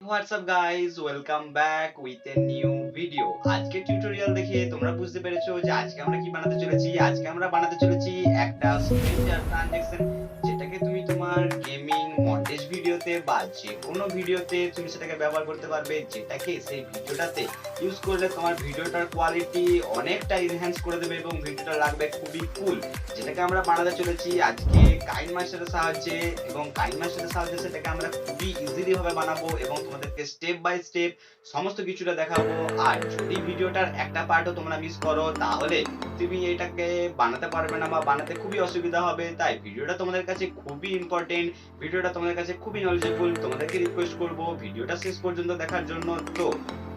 What's up guys, welcome back with a new video. আজকে tutorial দেখে তোমরা বুঝতে পেরেছো যে আজকে আমরা কি বানাতে চলেছি। আজকে আমরা বানাতে চলেছি একটা স্ট্রেঞ্জার ট্রানজাকশন, যেটাকে তুমি তোমার গেমিং মন্টেজ ভিডিওতে বা যে কোনো ভিডিওতে তুমি সেটাকে ব্যবহার করতে পারবে, যেটাকে সেই ভিডিওটাতে ইউজ করলে তোমার ভিডিওটার কোয়ালিটি অনেকটা এনহ্যান্স করে দেবে এবং ভিডিওটা লাগবে খুবই কুল। যেটাকে আমরা বানাতে চলেছি আজকে কাইনমাস্টারের সাহায্যে, এবং কাইনমাস্টারের সাহায্যে সেটাকে আমরা খুবই ইজিলি ভাবে বানাবো এবং তোমাদেরকে স্টেপ বাই স্টেপ সমস্ত কিছুটা দেখাবো। আর যদি ভিডিওটার একটা পার্টও তোমরা মিস করো তাহলে তুমি এটাকে বানাতে পারবে না বা বানাতে খুবই অসুবিধা হবে। তাই ভিডিওটা তোমাদের কাছে খুবই ইম্পর্টেন্ট, ভিডিওটা তোমাদের কাছে খুবই নলেজেবল। তোমাদেরকে রিকোয়েস্ট করব ভিডিওটা শেষ পর্যন্ত দেখার জন্য। তো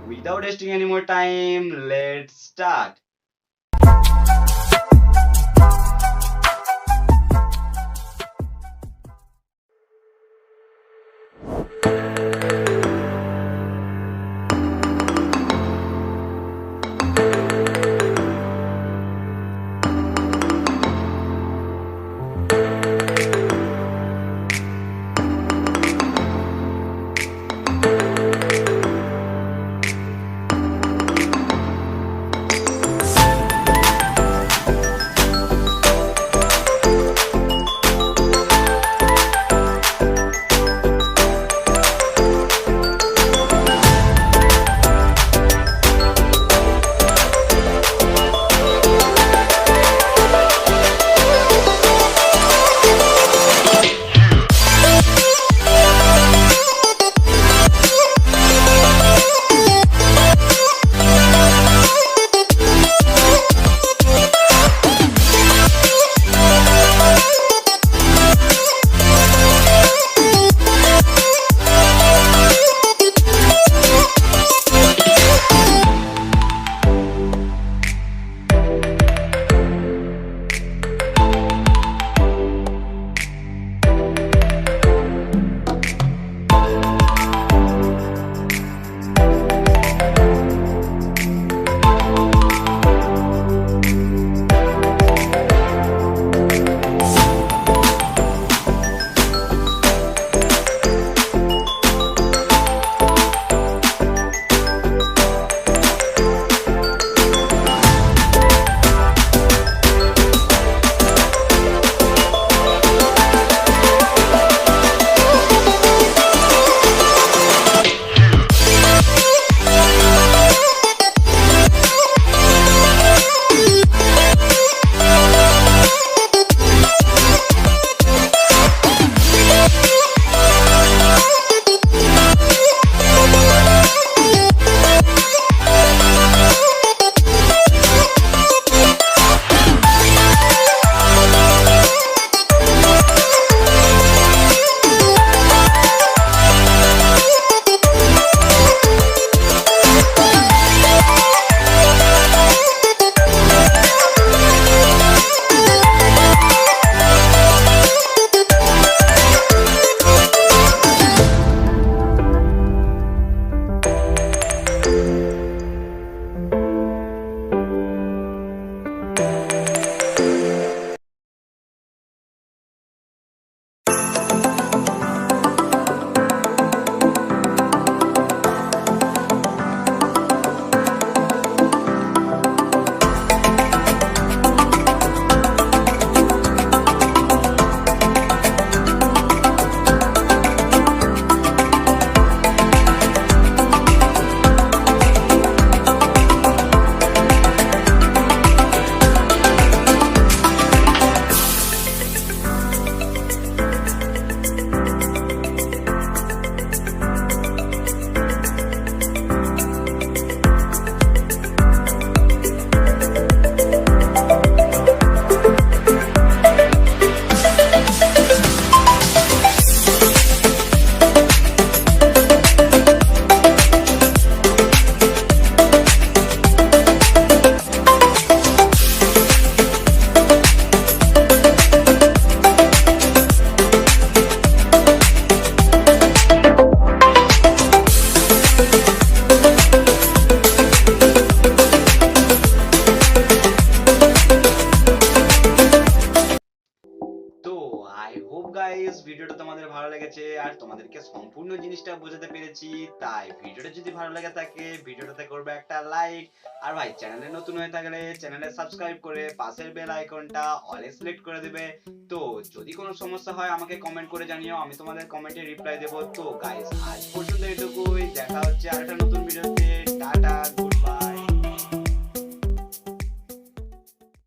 without wasting any more time, let's start. তোমাদেরকে সম্পূর্ণ জিনিসটা বোঝাতে পেরেছি। তাই ভিডিওটা যদি ভালো লাগে থাকে ভিডিওটাতে করবে একটা লাইক, আর ভাই চ্যানেলে নতুন হয়ে থাকলে চ্যানেলে সাবস্ক্রাইব করে পাশের বেল আইকনটা অলে সিলেক্ট করে দেবে। তো যদি কোনো সমস্যা হয় আমাকে কমেন্ট করে জানিও, আমি তোমাদের কমেন্টে রিপ্লাই দেবো। তো গাইস আজ পর্যন্ত এটুকুই, দেখা হচ্ছে আরেকটা